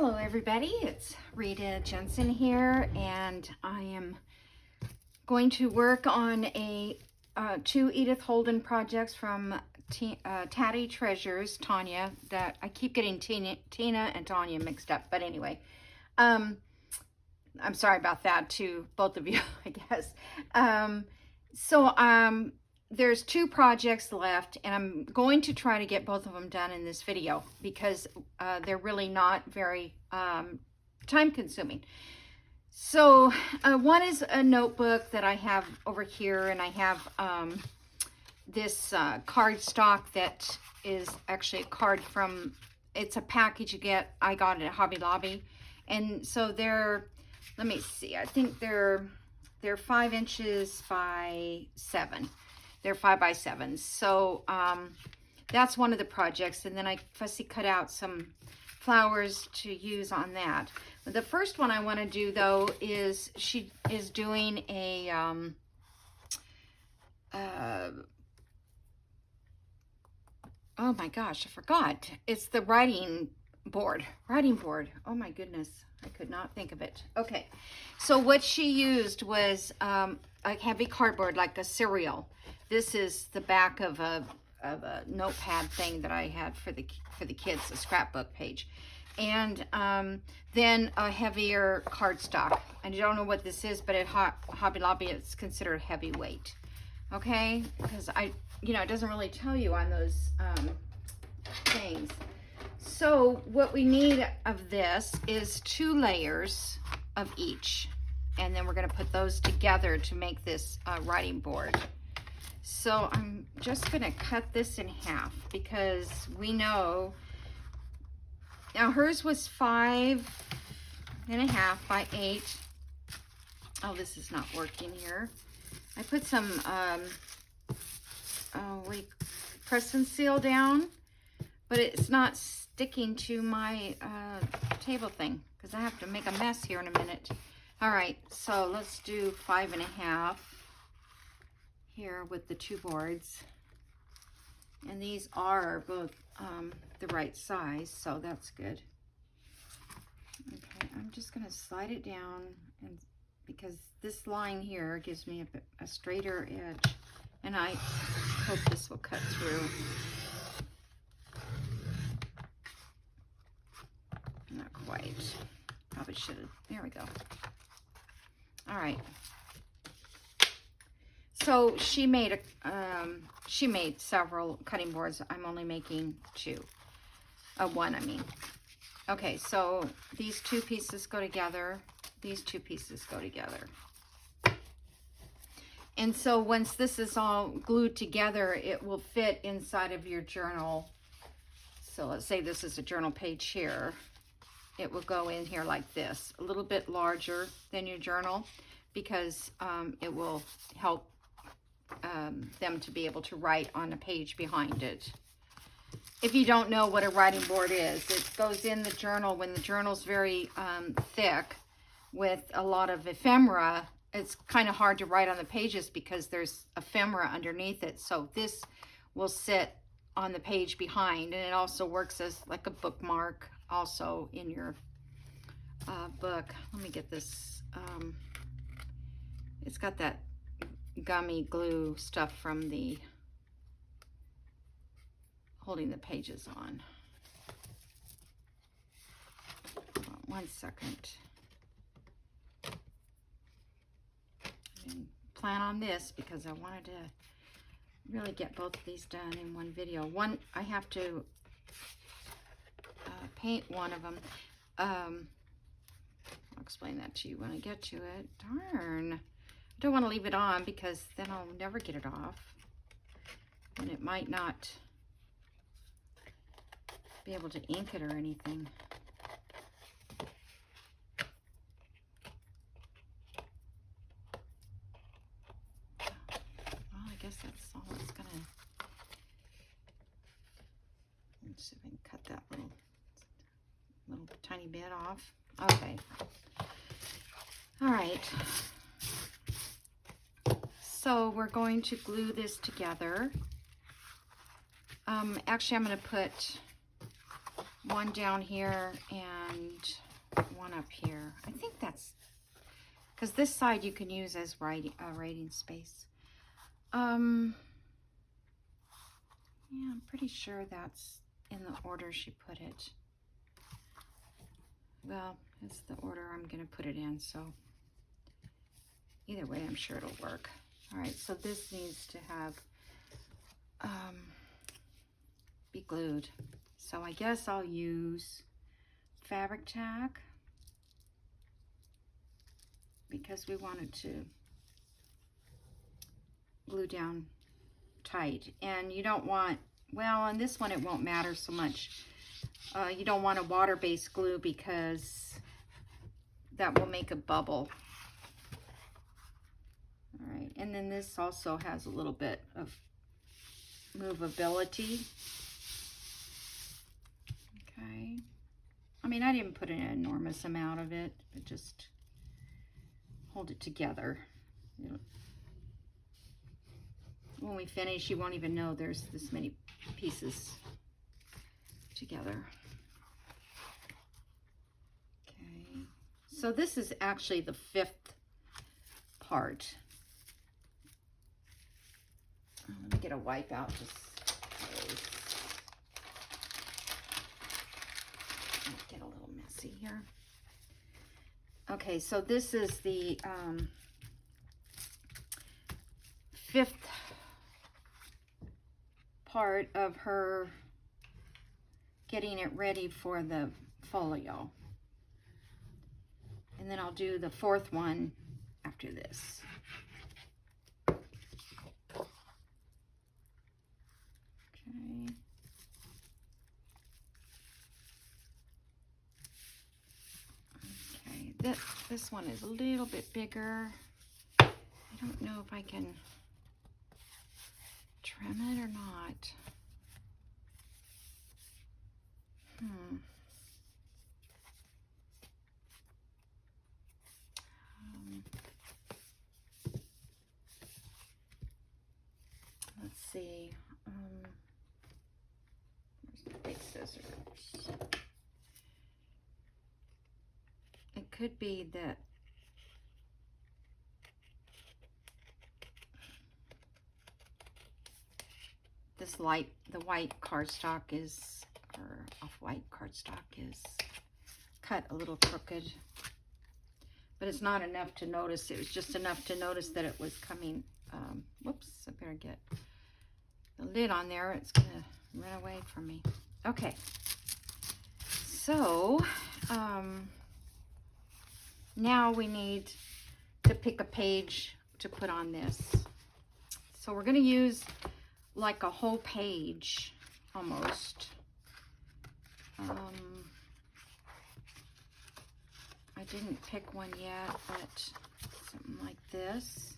Hello everybody, it's Rita Jensen here, and I am going to work on two Edith Holden projects from Tatty Treasures, Tanya, that I keep getting Tina and Tanya mixed up, but anyway, I'm sorry about that to both of you, I guess. There's two projects left, and I'm going to try to get both of them done in this video because they're really not very time consuming. So one is a notebook that I have over here, and I have this card stock that is actually a card from, it's a package you get, I got it at Hobby Lobby. And so they're, let me see, I think they're 5 inches by 7. They're 5 by 7. So that's one of the projects. And then I fussy cut out some flowers to use on that. The first one I want to do though is she is doing a oh my gosh, I forgot. It's the writing board. Oh my goodness, I could not think of it. Okay, so what she used was a heavy cardboard, like a cereal. This is the back of a notepad thing that I had for the kids, a scrapbook page, and then a heavier cardstock. I don't know what this is, but at Hobby Lobby it's considered heavyweight. Okay, because it doesn't really tell you on those things. So what we need of this is 2 layers of each, and then we're going to put those together to make this writing board. So I'm just going to cut this in half because we know, now hers was 5.5 by 8. Oh, this is not working here. I put some press and seal down, but it's not sticking to my table thing because I have to make a mess here in a minute. All right, so let's do 5.5 here with the 2 boards, and these are both the right size, so that's good. Okay, I'm just going to slide it down, and because this line here gives me a straighter edge, and I hope this will cut through. Not quite. Probably should have. There we go. All right. So she made several cutting boards. I'm only making 1, I mean. Okay, so these 2 pieces go together. These 2 pieces go together. And so once this is all glued together, it will fit inside of your journal. So let's say this is a journal page here. It will go in here like this, a little bit larger than your journal, because it will help them to be able to write on a page behind it. If you don't know what a writing board is, it goes in the journal when the journal's very thick with a lot of ephemera. It's kind of hard to write on the pages because there's ephemera underneath it. So this will sit on the page behind, and it also works as like a bookmark also in your book. Let me get this. It's got that gummy glue stuff from the holding the pages on. Hold on 1 second. I didn't plan on this because I wanted to really get both of these done in one video. One, I have to paint one of them. I'll explain that to you when I get to it. Darn. I don't want to leave it on because then I'll never get it off. And it might not be able to ink it or anything. Well, I guess that's all it's gonna. Let's see if I can cut that little tiny bit off. Okay. All right. So we're going to glue this together. Actually, I'm going to put one down here and one up here. I think that's because this side you can use as writing space. Yeah, I'm pretty sure that's in the order she put it. Well, it's the order I'm going to put it in, so either way, I'm sure it'll work. All right, so this needs to have be glued. So I guess I'll use fabric tack because we want it to glue down tight. And you don't want, well, on this one it won't matter so much. You don't want a water-based glue because that will make a bubble. All right, and then this also has a little bit of movability. Okay. I mean, I didn't put an enormous amount of it, but just hold it together. You know, when we finish, you won't even know there's this many pieces together. Okay. So this is actually the 5th part. Let me get a wipe out just get a little messy here. Okay, so this is the 5th part of her getting it ready for the folio. And then I'll do the 4th one after this. Okay. Okay, this one is a little bit bigger. I don't know if I can trim it or not. Let's see. Where's the big scissors? It could be that this the white cardstock is, or off-white cardstock is cut a little crooked, but it's not enough to notice. It was just enough to notice that it was coming. Whoops, I better get the lid on there. It's gonna run away from me. Okay, so now we need to pick a page to put on this. So we're gonna use like a whole page almost. I didn't pick one yet, but something like this.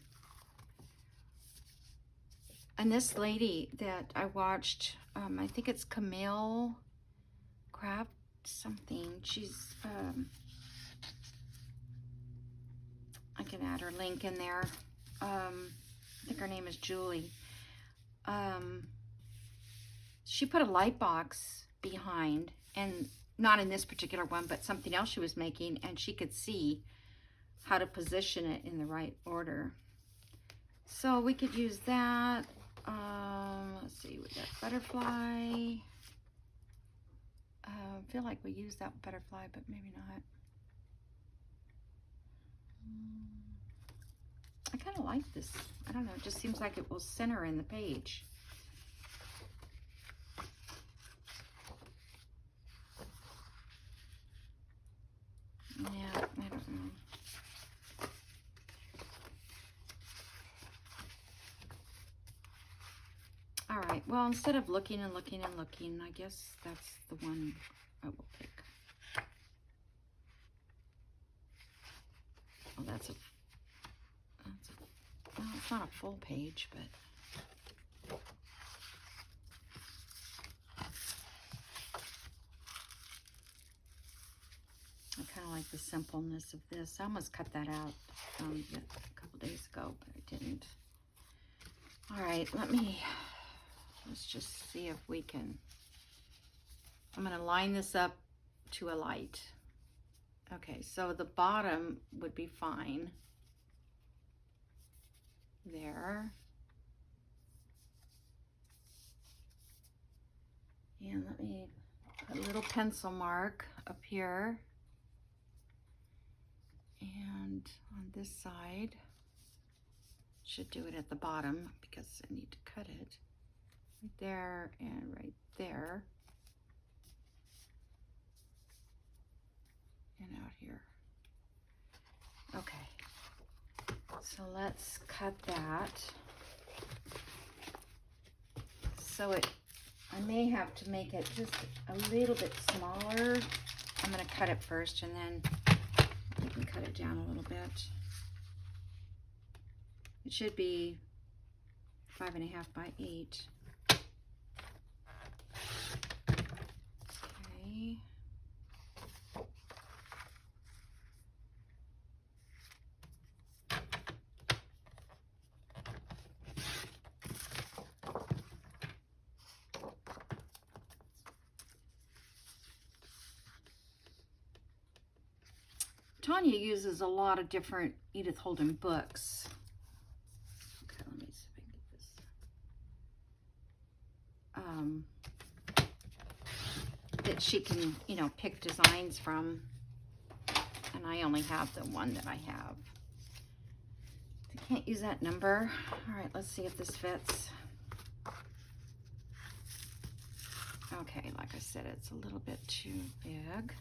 And this lady that I watched, I think it's Camille Craft something. She's, I can add her link in there. I think her name is Julie. She put a light box behind, and not in this particular one, but something else she was making, and she could see how to position it in the right order. So we could use that. Let's see, we got butterfly. I feel like we used that butterfly, but maybe not. I kind of like this. I don't know, it just seems like it will center in the page. Yeah, I don't know. All right, well, instead of looking and looking and looking, I guess that's the one I will pick. Oh, well, it's not a full page, but I kind of like the simpleness of this. I almost cut that out a couple days ago, but I didn't. All right, let's just see if we can I'm going to line this up to a light. Okay, so the bottom would be fine. There. And let me put a little pencil mark up here. And on this side, should do it at the bottom because I need to cut it. Right there and right there. And out here. Okay. So let's cut that. So I may have to make it just a little bit smaller. I'm going to cut it first and then you can cut it down a little bit. It should be 5.5 by 8. Okay. Tanya uses a lot of different Edith Holden books. Okay, let me see if I can get this. That she can, you know, pick designs from. And I only have the one that I have. I can't use that number. All right, let's see if this fits. Okay, like I said, it's a little bit too big.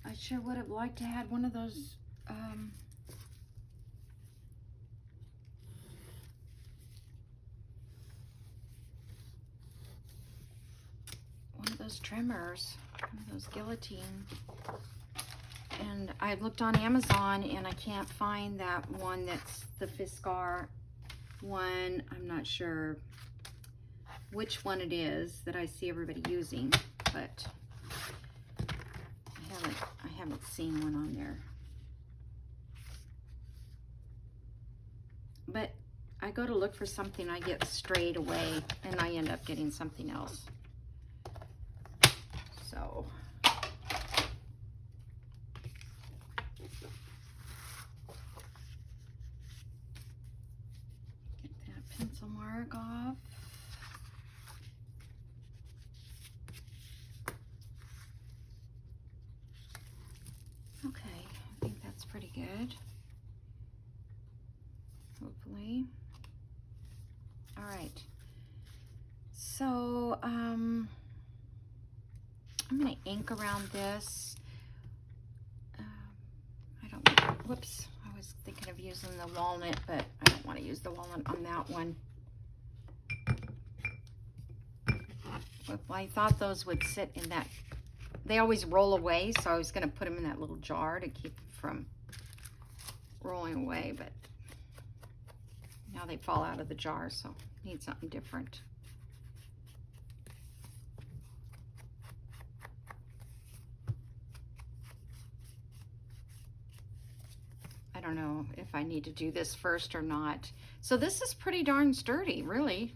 I sure would have liked to have one of those trimmers, one of those guillotine. And I looked on Amazon and I can't find that one that's the Fiskar one. I'm not sure which one it is that I see everybody using, but I haven't seen one on there. But I go to look for something, I get strayed away, and I end up getting something else. So get that pencil mark off. Okay, I think that's pretty good. Hopefully. All right. So I'm going to ink around this. Whoops, I was thinking of using the walnut, but I don't want to use the walnut on that one. But I thought those would sit in that, they always roll away, so I was going to put them in that little jar to keep them from rolling away, but now they fall out of the jar, so I need something different. I don't know if I need to do this first or not. So this is pretty darn sturdy, really.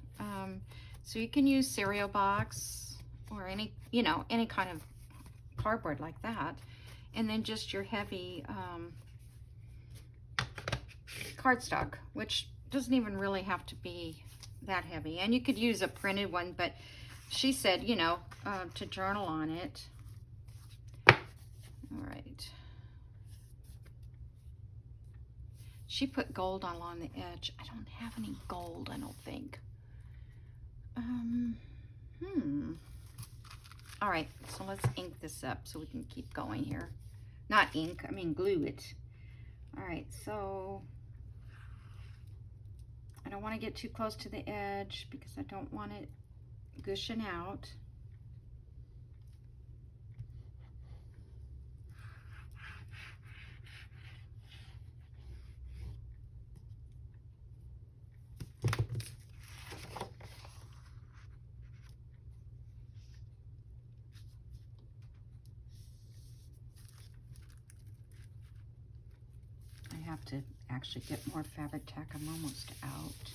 So you can use cereal box or any, you know, any kind of cardboard like that. And then just your heavy cardstock, which doesn't even really have to be that heavy. And you could use a printed one, but she said, you know, to journal on it. All right. She put gold along the edge. I don't have any gold, I don't think. All right, so let's ink this up so we can keep going here. Not ink, I mean glue it. All right, so I don't want to get too close to the edge because I don't want it gushing out. have to actually get more fabric tack. I'm almost out.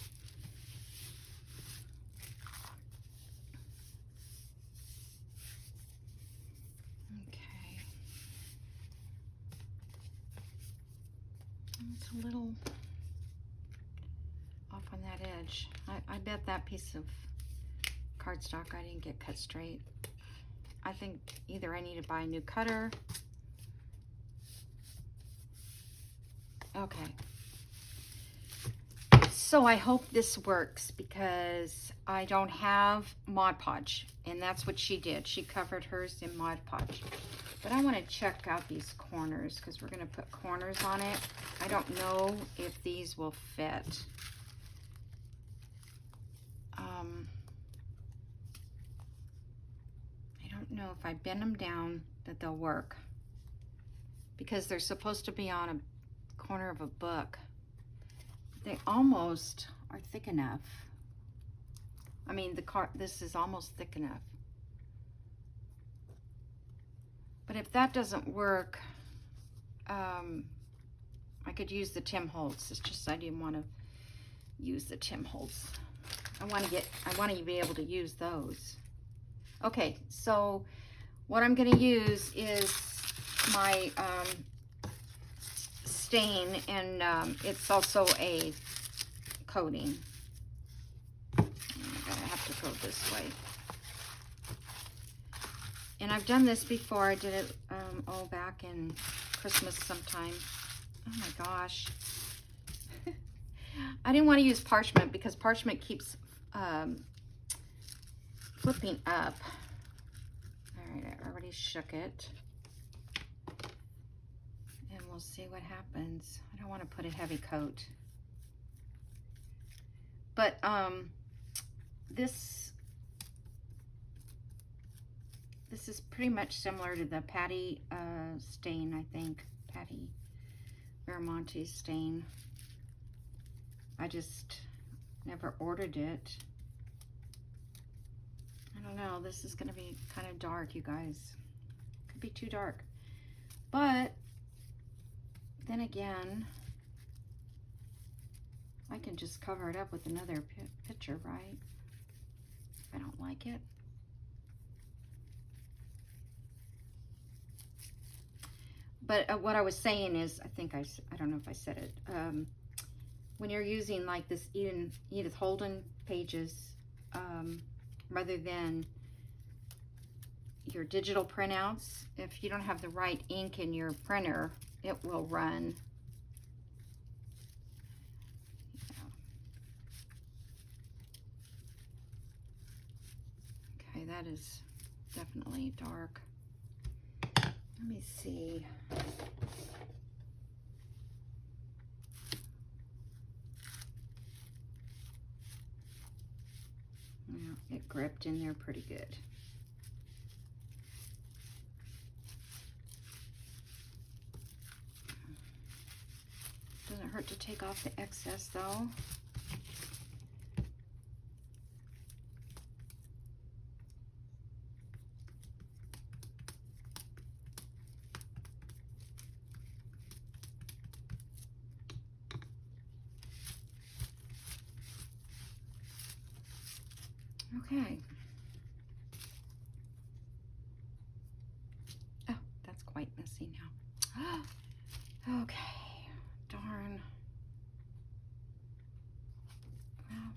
Okay. It's a little off on that edge. I bet that piece of cardstock I didn't get cut straight. I think either I need to buy a new cutter. Okay. So I hope this works because I don't have Mod Podge, and that's what she did. She covered hers in Mod Podge. But I want to check out these corners because we're going to put corners on it. I don't know if these will fit. I don't know if I bend them down that they'll work because they're supposed to be on a corner of a book. They almost are thick enough. I mean, this is almost thick enough. But if that doesn't work, I could use the Tim Holtz. It's just I didn't want to use the Tim Holtz. I want to be able to use those. Okay, so what I'm going to use is my stain, and it's also a coating. I'm gonna have to go this way. And I've done this before. I did it back in Christmas sometime. Oh my gosh. I didn't want to use parchment because parchment keeps flipping up. All right, I already shook it. And we'll see what happens. I don't want to put a heavy coat. But this is pretty much similar to the Patty stain, I think. Patty Veramonte stain. I just never ordered it. I don't know. This is going to be kind of dark, you guys. Could be too dark. But then again, I can just cover it up with another picture, right? If I don't like it. But what I was saying is, I don't know if I said it. When you're using like this Edith Holden pages, rather than your digital printouts, if you don't have the right ink in your printer, it will run. Okay, that is definitely dark. Let me see. Yeah, it gripped in there pretty good. Doesn't hurt to take off the excess though. Okay. Oh, that's quite messy now. Okay. Darn. Well,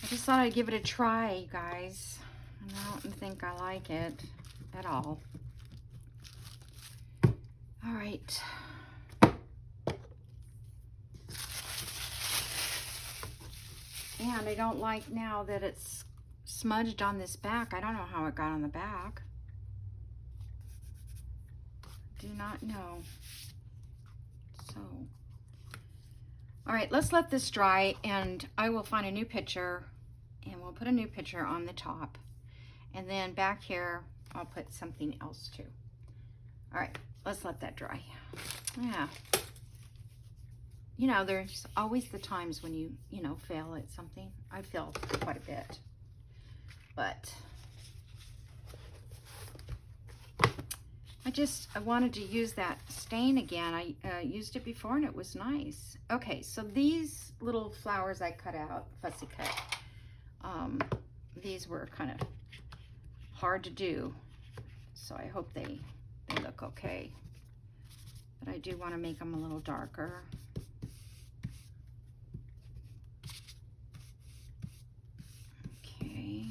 I just thought I'd give it a try, you guys. And I don't think I like it at all. All right. And I don't like now that it's smudged on this back. I don't know how it got on the back. Do not know. So, all right, let's let this dry and I will find a new picture and we'll put a new picture on the top. And then back here, I'll put something else too. All right, let's let that dry. Yeah. You know, there's always the times when you fail at something. I fail quite a bit. But I wanted to use that stain again. I used it before and it was nice. Okay, so these little flowers I cut out, fussy cut, these were kind of hard to do, so I hope they look okay. But I do want to make them a little darker. Okay.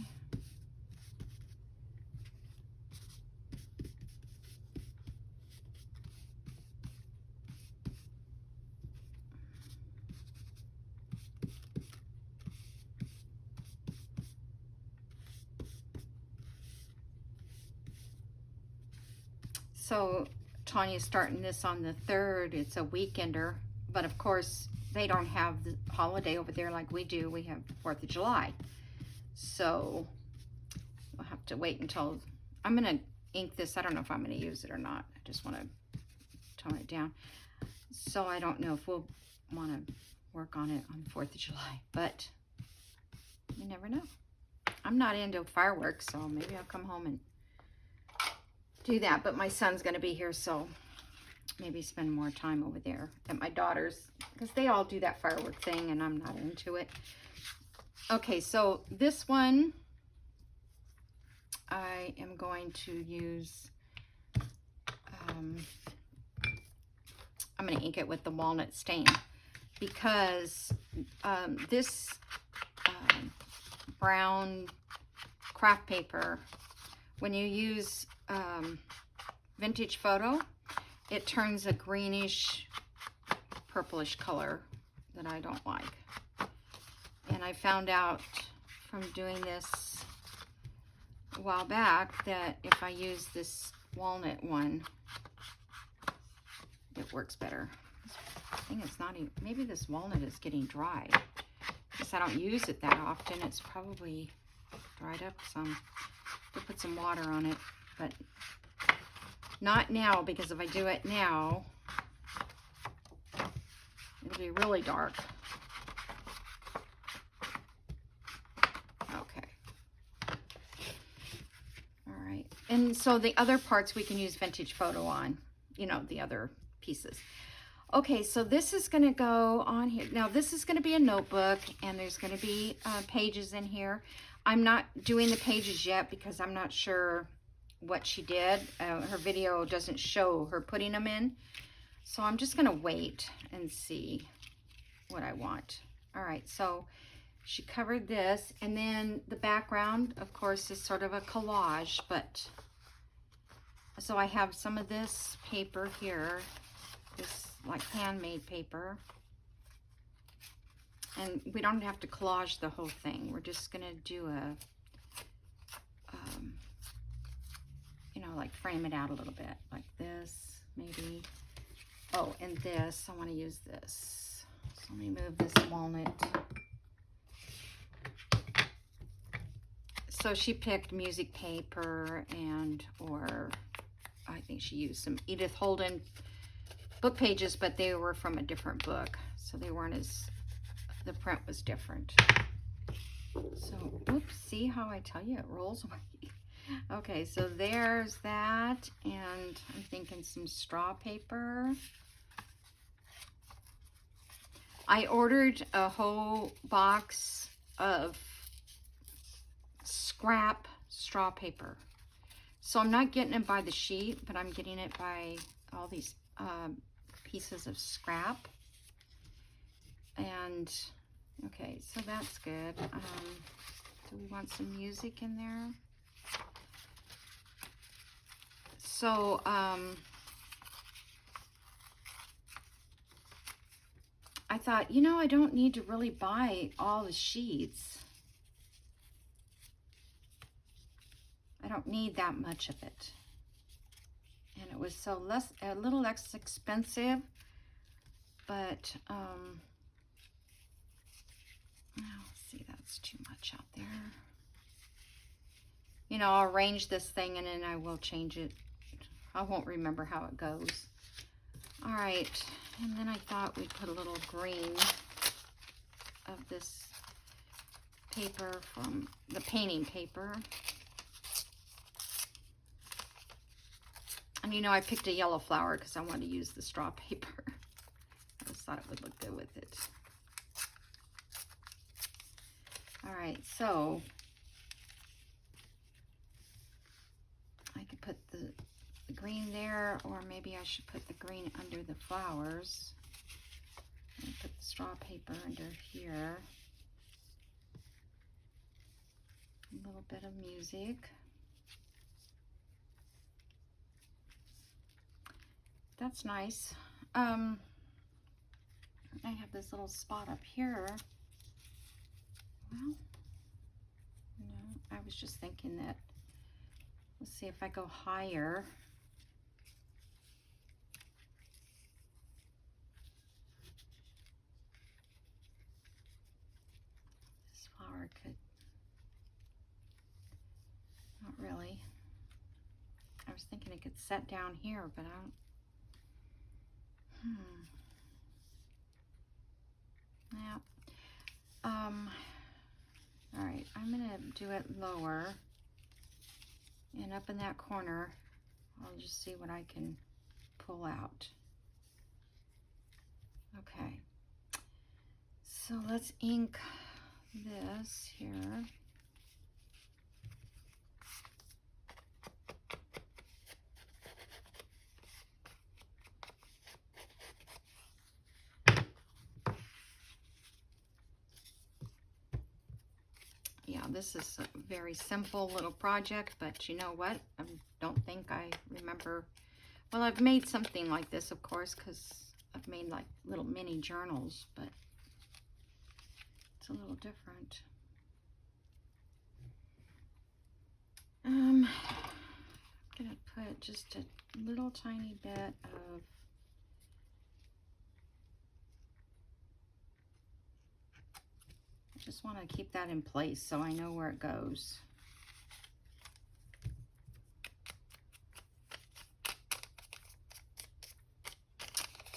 So Tanya's starting this on the 3rd. It's a weekender, but of course they don't have the holiday over there like we do. We have the 4th of July. So we'll have to wait until, I'm gonna ink this. I don't know if I'm gonna use it or not. I just wanna tone it down. So I don't know if we'll wanna work on it on the 4th of July, but you never know. I'm not into fireworks, so maybe I'll come home and do that, but my son's gonna be here, so maybe spend more time over there at my daughter's, because they all do that firework thing and I'm not into it. Okay, so this one I am going to use, I'm gonna ink it with the walnut stain, because this brown craft paper, when you use vintage photo, it turns a greenish purplish color that I don't like. And I found out from doing this a while back that if I use this walnut one, it works better. I think it's not even, maybe this walnut is getting dry, because I don't use it that often. It's probably dried up some. To put some water on it, but not now, because if I do it now, it'll be really dark. Okay. All right. And so the other parts we can use vintage photo on, you know, the other pieces. Okay, so this is going to go on here. Now, this is going to be a notebook, and there's going to be pages in here. I'm not doing the pages yet because I'm not sure what she did. Her video doesn't show her putting them in. So I'm just gonna wait and see what I want. All right, so she covered this, and then the background, of course, is sort of a collage, but so I have some of this paper here, this like handmade paper. And we don't have to collage the whole thing. We're just gonna do a, you know, like frame it out a little bit, like this, maybe. Oh, and this, I wanna use this. So let me move this walnut. So she picked music paper and, or I think she used some Edith Holden book pages, but they were from a different book. So they weren't as, the print was different. So, oops, see how I tell you it rolls away. Okay, so there's that, and I'm thinking some straw paper. I ordered a whole box of scrap straw paper. So I'm not getting it by the sheet, but I'm getting it by all these pieces of scrap. And okay, so that's good. Do we want some music in there? So I thought, you know, I don't need to really buy all the sheets. I don't need that much of it. And it was so a little less expensive, but see, that's too much out there. You know, I'll arrange this thing and then I will change it. I won't remember how it goes. All right, and then I thought we'd put a little green of this paper from the painting paper. And you know, I picked a yellow flower because I wanted to use the straw paper. I just thought it would look good with it. All right, so I could put the green there, or maybe I should put the green under the flowers. And put the straw paper under here. A little bit of music. That's nice. I have this little spot up here. Well, no, I was just thinking that, let's see if I go higher. This flower could, not really. I was thinking it could set down here, but I don't. Yeah. All right, I'm gonna do it lower, and up in that corner, I'll just see what I can pull out. Okay, so let's ink this here. Yeah, this is a very simple little project, but you know what? I don't think I remember. Well, I've made something like this, of course, because I've made like little mini journals, but it's a little different. I'm gonna put just a little tiny bit of just want to keep that in place so I know where it goes.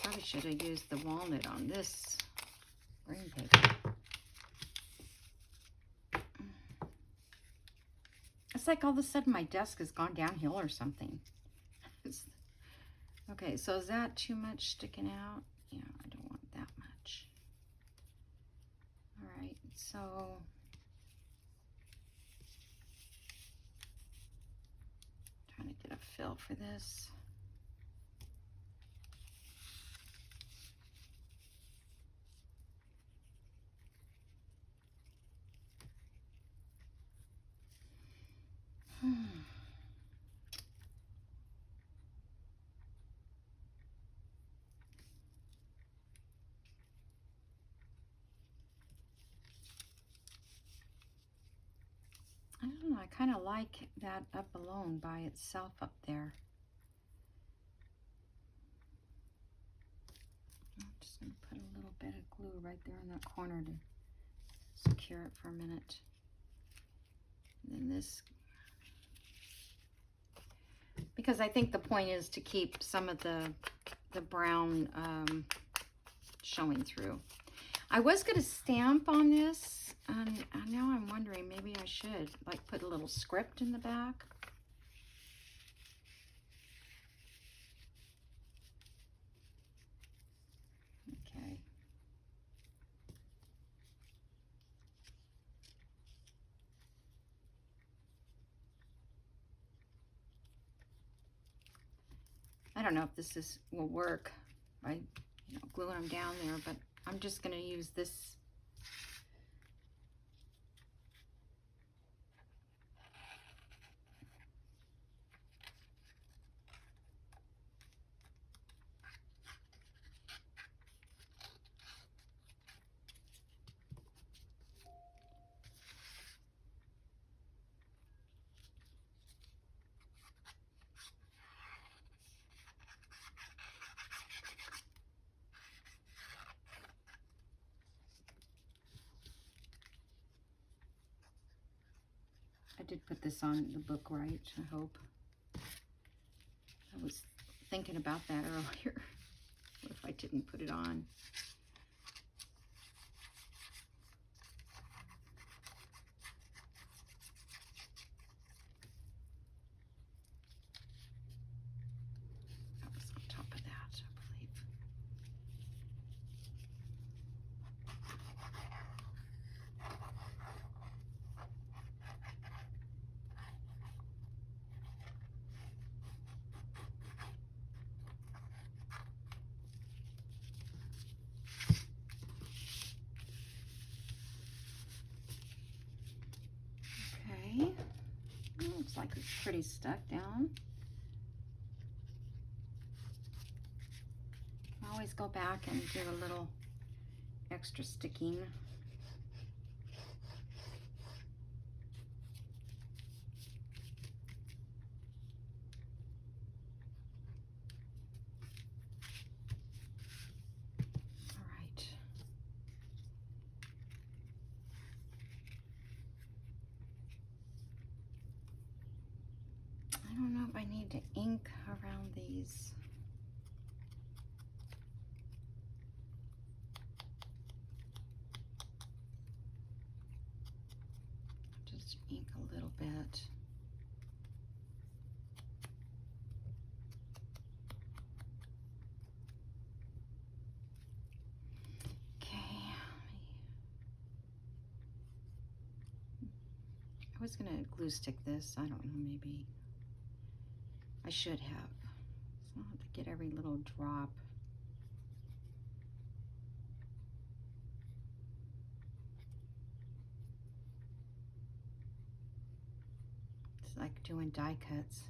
Probably should have used the walnut on this green paper. It's like all of a sudden my desk has gone downhill or something. Okay, so is that too much sticking out? Yeah, I don't want that much. All right, so trying to get a fill for this. I don't know, I kind of like that up alone by itself up there. I'm just going to put a little bit of glue right there in that corner to secure it for a minute. And then this, because I think the point is to keep some of the brown showing through. I was going to stamp on this, and now I'm wondering maybe I should like put a little script in the back. Okay. I don't know if this will work by gluing them down there, but I'm just going to use this. I did put this on the book right, I hope. I was thinking about that earlier. What if I didn't put it on? was on top of that, I believe. Okay, looks like it's pretty stuck down. I always go back and do a little extra sticking. All right. I don't know if I need to ink around these. Just ink a little bit. Okay. I was gonna glue stick this. I don't know, maybe I should have. So I'll have to get every little drop. It's like doing die cuts.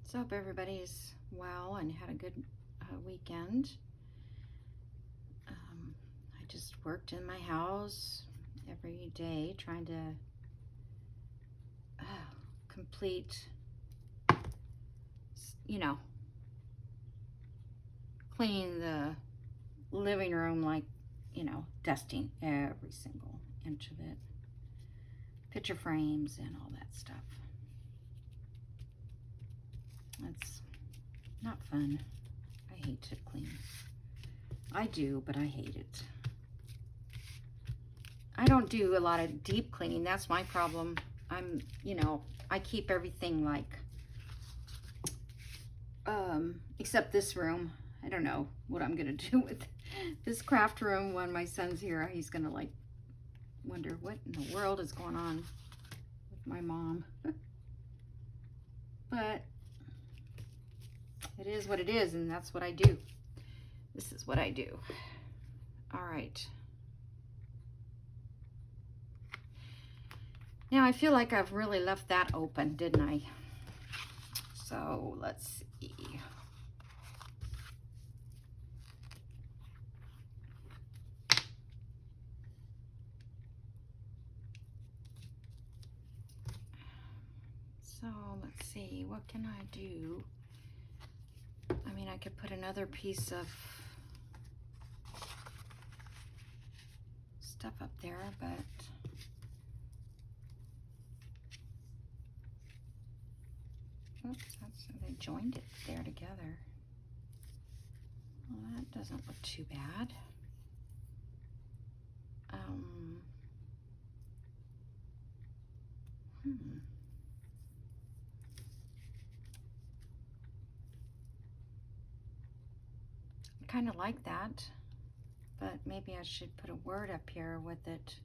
So hope everybody's well and had a good weekend. I just worked in my house every day trying to complete, you know, cleaning the living room, like, you know, dusting every single inch of it, picture frames and all that stuff. That's not fun. I hate to clean. I do, but I hate it. I don't do a lot of deep cleaning. That's my problem. You know, I keep everything like, except this room. I don't know what I'm gonna do with this craft room when my son's here. He's gonna like wonder what in the world is going on with my mom. But it is what it is, and that's what I do. This is what I do. All right. Now I feel like I've really left that open, didn't I? So let's see. So let's see, what can I do? I mean, I could put another piece of stuff up there, but oops, they joined it there together. Well, that doesn't look too bad. I kind of like that, but maybe I should put a word up here with it.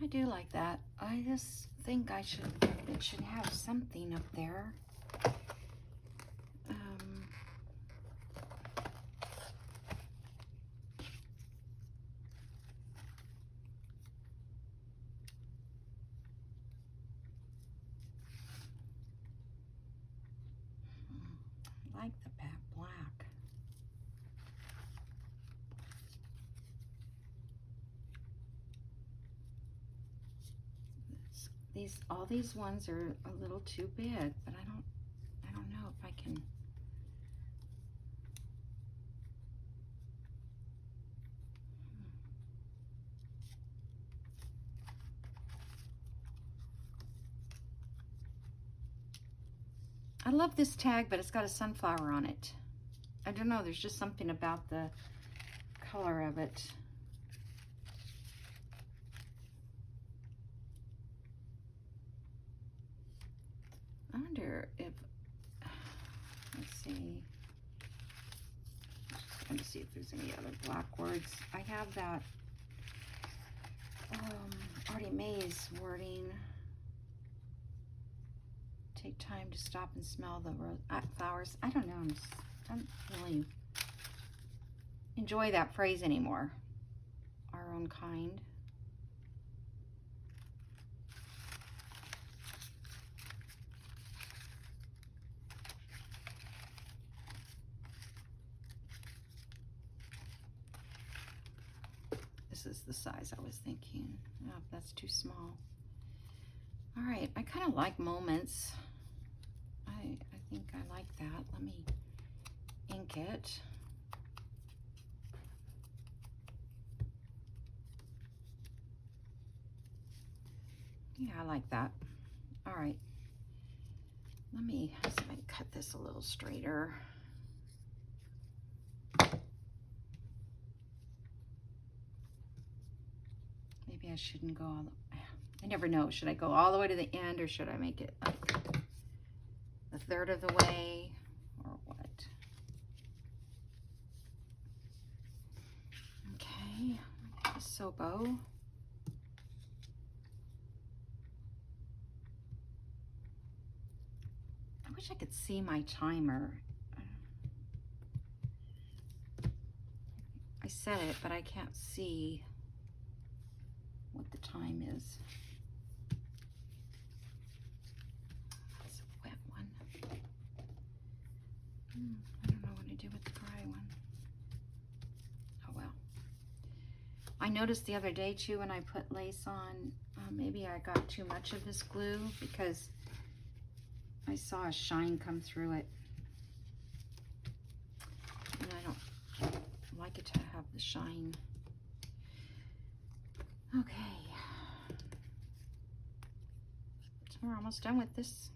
I do like that. I just think it should have something up there. I like the black. All these ones are a little too big, but I don't know if I can. love this tag, but it's got a sunflower on it. I don't know, there's just something about the color of it. I wonder if, let's see. Just trying to see if there's any other black words. I have that Artie Mae's wording. Take time to stop and smell the flowers. I don't know. I don't really enjoy that phrase anymore. Our own kind. This is the size I was thinking. Oh, that's too small. All right, I kind of like moments. I think I like that. Let me ink it. Yeah, I like that. All right. Let me see if I can cut this a little straighter. Maybe I shouldn't go all the, I never know. Should I go all the way to the end, or should I make it like a third of the way, or what? Okay, a sew bow. I wish I could see my timer. I set it, but I can't see what the time is. It's a wet one. I don't know what to do with the dry one. Oh well. I noticed the other day too when I put lace on, maybe I got too much of this glue because I saw a shine come through it. And I don't like it to have the shine. Okay, so we're almost done with this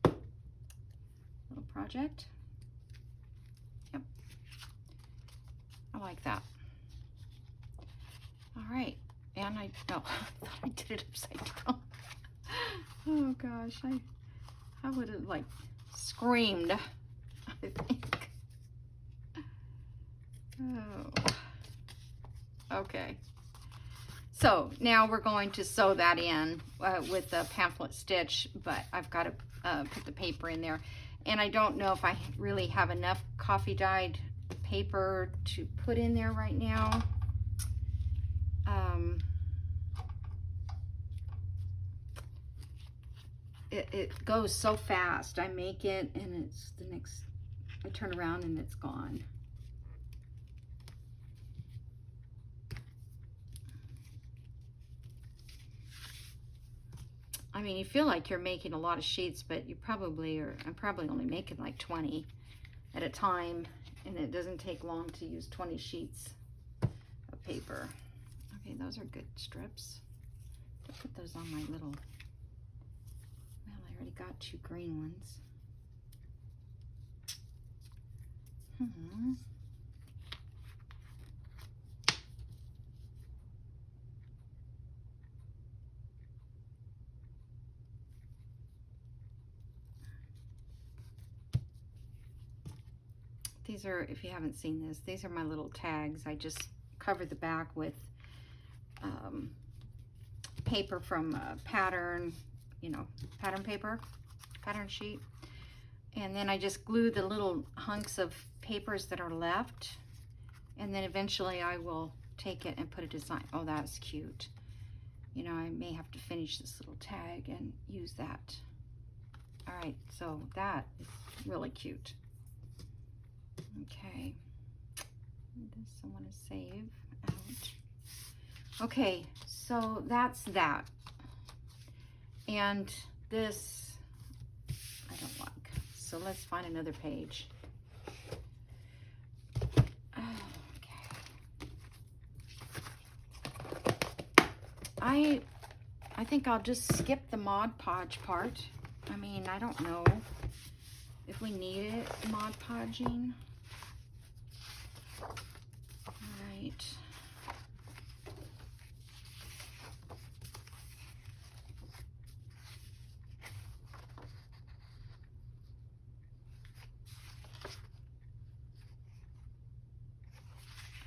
little project. Yep, I like that. All right, and I thought I did it upside down. Oh gosh, I would have like screamed, I think. Oh, okay. So now we're going to sew that in with the pamphlet stitch, but I've got to put the paper in there. And I don't know if I really have enough coffee dyed paper to put in there right now. It goes so fast. I make it and it's the next, I turn around and it's gone. I mean, you feel like you're making a lot of sheets, but you probably are. I'm probably only making like 20 at a time, and it doesn't take long to use 20 sheets of paper. Okay, those are good strips. I'll put those on my little, well, I already got 2 green ones. These are, if you haven't seen this, these are my little tags. I just covered the back with paper from pattern, you know, pattern paper, pattern sheet. And then I just glue the little hunks of papers that are left. And then eventually I will take it and put a design. Oh, that's cute. You know, I may have to finish this little tag and use that. All right, so that is really cute. Okay, this I want to save out. Okay, so that's that. And this I don't like. So let's find another page. Okay. I think I'll just skip the Mod Podge part. I mean, I don't know if we need it, Mod Podging. All right.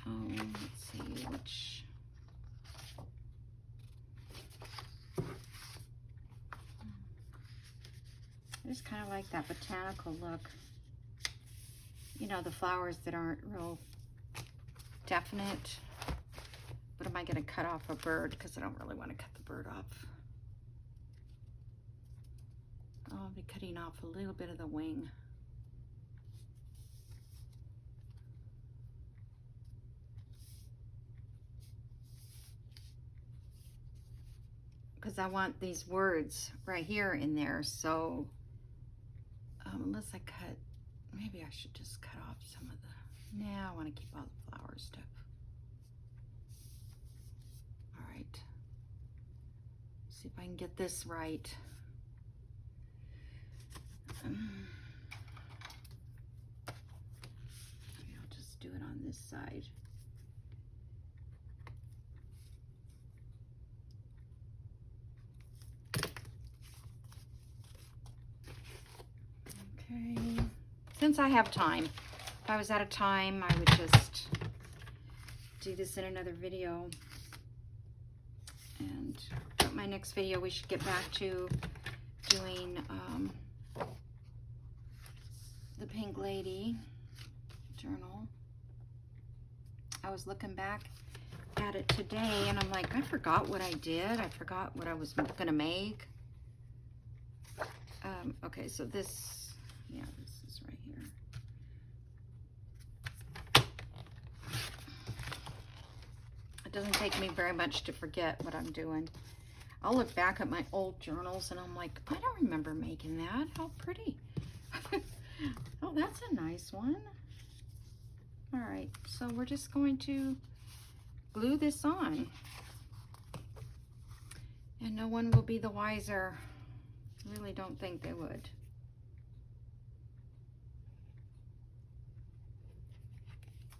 Let's see which. I just kind of like that botanical look. You know, the flowers that aren't real definite. But am I going to cut off a bird? Because I don't really want to cut the bird off. I'll be cutting off a little bit of the wing. Because I want these words right here in there. So unless I cut, maybe I should just cut off some of the, nah, I want to keep all the flower stuff. All right. See if I can get this right. Maybe I'll just do it on this side. Okay, since I have time, if I was out of time, I would just do this in another video. And my next video, we should get back to doing the Pink Lady journal. I was looking back at it today, and I'm like, I forgot what I did. I forgot what I was gonna make. Okay, so this, yeah, this is right here. It doesn't take me very much to forget what I'm doing. I'll look back at my old journals and I'm like, I don't remember making that. How pretty. Oh, that's a nice one. All right, so we're just going to glue this on. And no one will be the wiser. I really don't think they would.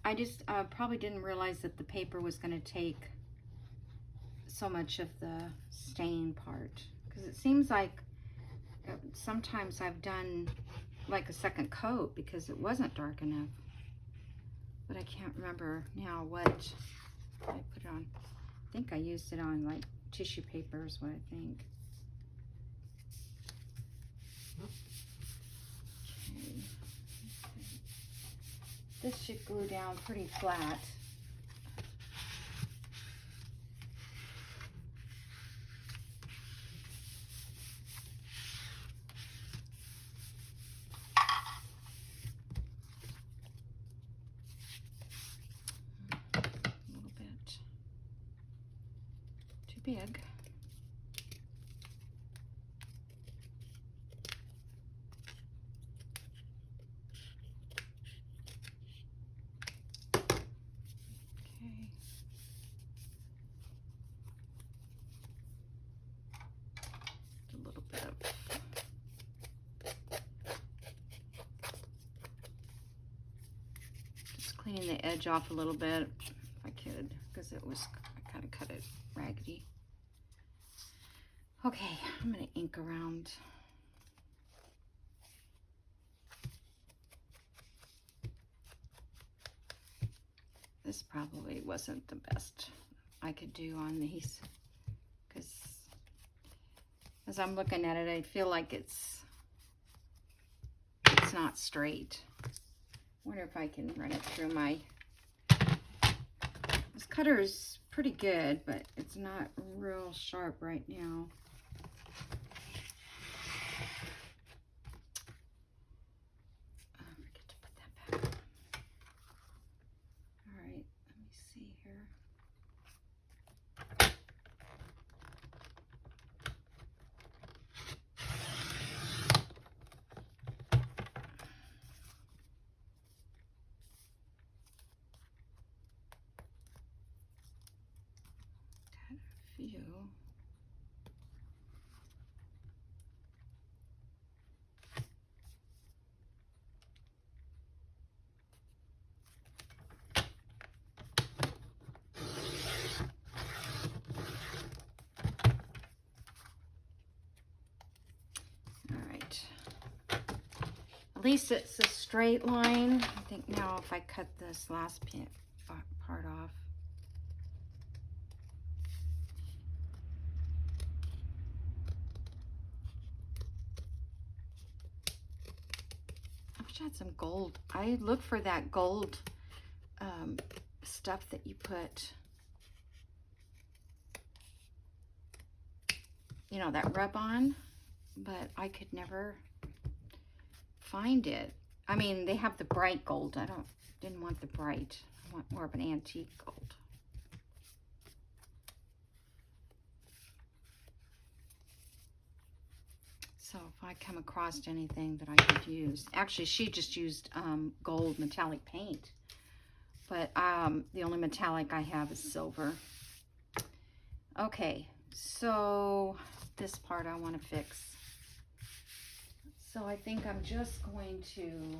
I just probably didn't realize that the paper was going to take so much of the stain part, because it seems like sometimes I've done like a second coat because it wasn't dark enough, but I can't remember now what I put it on. I think I used it on like tissue paper is what I think. Okay. This should glue down pretty flat. A little bit too big. Cleaning the edge off a little bit if I could, because it was, I kind of cut it raggedy. Okay, I'm going to ink around. This probably wasn't the best I could do on these, because as I'm looking at it, I feel like it's not straight. Wonder if I can run it through my, this cutter is pretty good, but it's not real sharp right now. I forget to put that back on. All right, let me see here. Few. least it's a straight line. I think now if I cut this last part off. I wish I had some gold. I look for that gold stuff that you put, you know, that rub on, but I could never find it. I mean, they have the bright gold. Didn't want the bright. I want more of an antique gold. So if I come across anything that I could use, actually she just used gold metallic paint, but the only metallic I have is silver. Okay, so this part I want to fix. So I think I'm just going to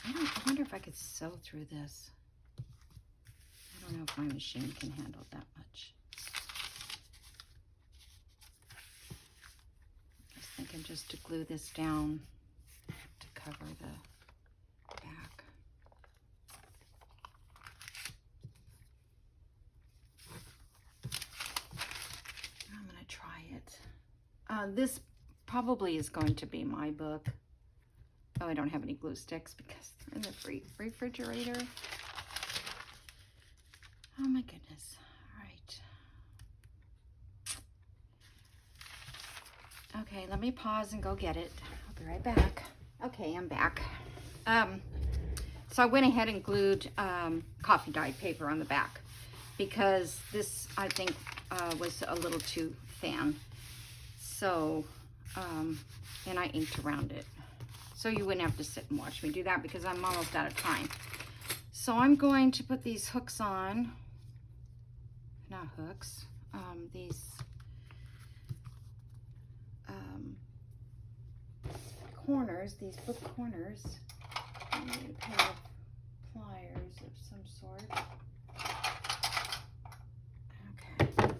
I wonder if I could sew through this. I don't know if my machine can handle that much. I was thinking just to glue this down to cover the back. I'm going to try it. This probably is going to be my book. Oh, I don't have any glue sticks because they're in the refrigerator. Oh my goodness. All right. Okay, let me pause and go get it. I'll be right back. Okay, I'm back. So I went ahead and glued coffee dyed paper on the back because this, I think, was a little too thin. So, and I inked around it. So you wouldn't have to sit and watch me do that because I'm almost out of time. So I'm going to put these hooks on. Not hooks, these corners, these book corners. I need a pair of pliers of some sort. Okay.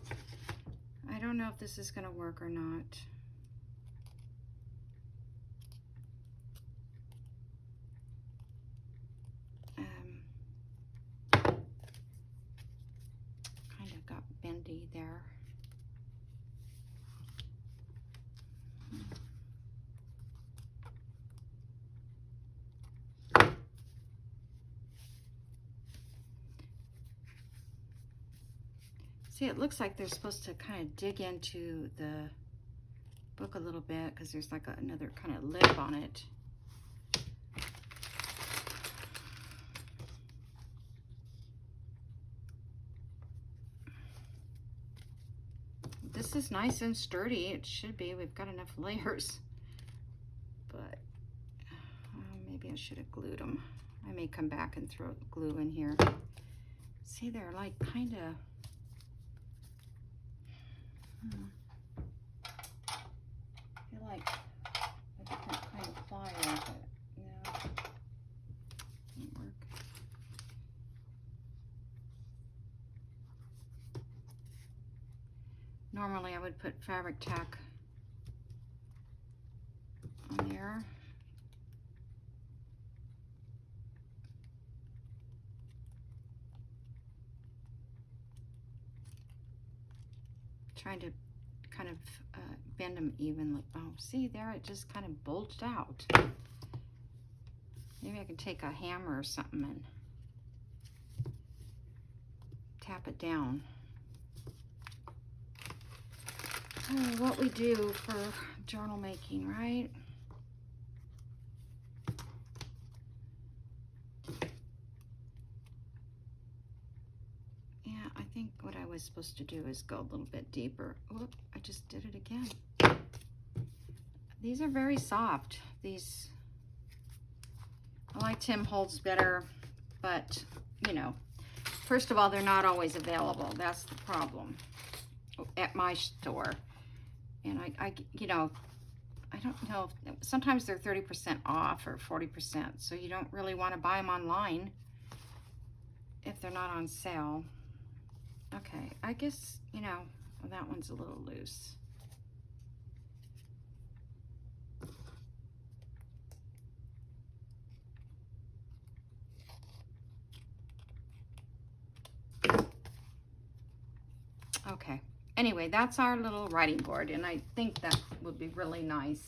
I don't know if this is going to work or not. Kind of got bendy there. See, it looks like they're supposed to kind of dig into the book a little bit because there's like another kind of lip on it. This is nice and sturdy. It should be. We've got enough layers. But maybe I should have glued them. I may come back and throw glue in here. See, they're like kind of... I feel like a different kind of plier, but no, didn't work. Normally I would put fabric tack on there. Trying to kind of bend them evenly. Oh, see there, it just kind of bulged out. Maybe I can take a hammer or something and tap it down. Oh, what we do for journal making, right? Yeah, I think what I was supposed to do is go a little bit deeper. Oop, I just did it again. These are very soft. These, I like Tim Holtz better, but, you know, first of all, they're not always available. That's the problem at my store. And I you know, I don't know, sometimes they're 30% off or 40%, so you don't really want to buy them online if they're not on sale. Okay, I guess, you know, well, that one's a little loose. Okay, anyway, that's our little writing board, and I think that would be really nice.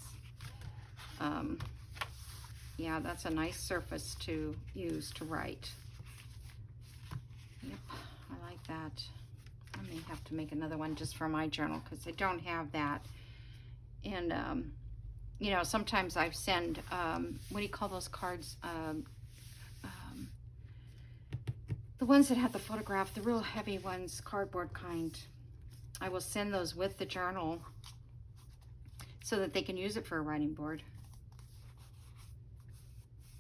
Yeah, that's a nice surface to use to write. Yep, I like that. I may have to make another one just for my journal because I don't have that. And, you know, sometimes I send, what do you call those cards? The ones that have the photograph, the real heavy ones, cardboard kind. I will send those with the journal so that they can use it for a writing board.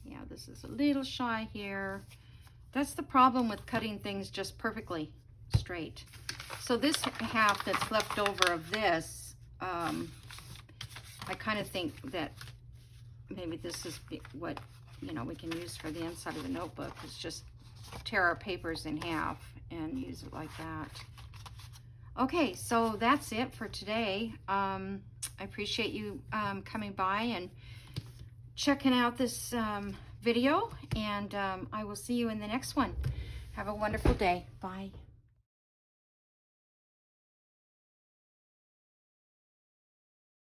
Yeah, this is a little shy here. That's the problem with cutting things just perfectly straight. So this half that's left over of this, I kind of think that maybe this is what, you know, we can use for the inside of the notebook. Is just tear our papers in half and use it like that. Okay, so that's it for today. I appreciate you coming by and checking out this video, and I will see you in the next one. Have a wonderful day. Bye.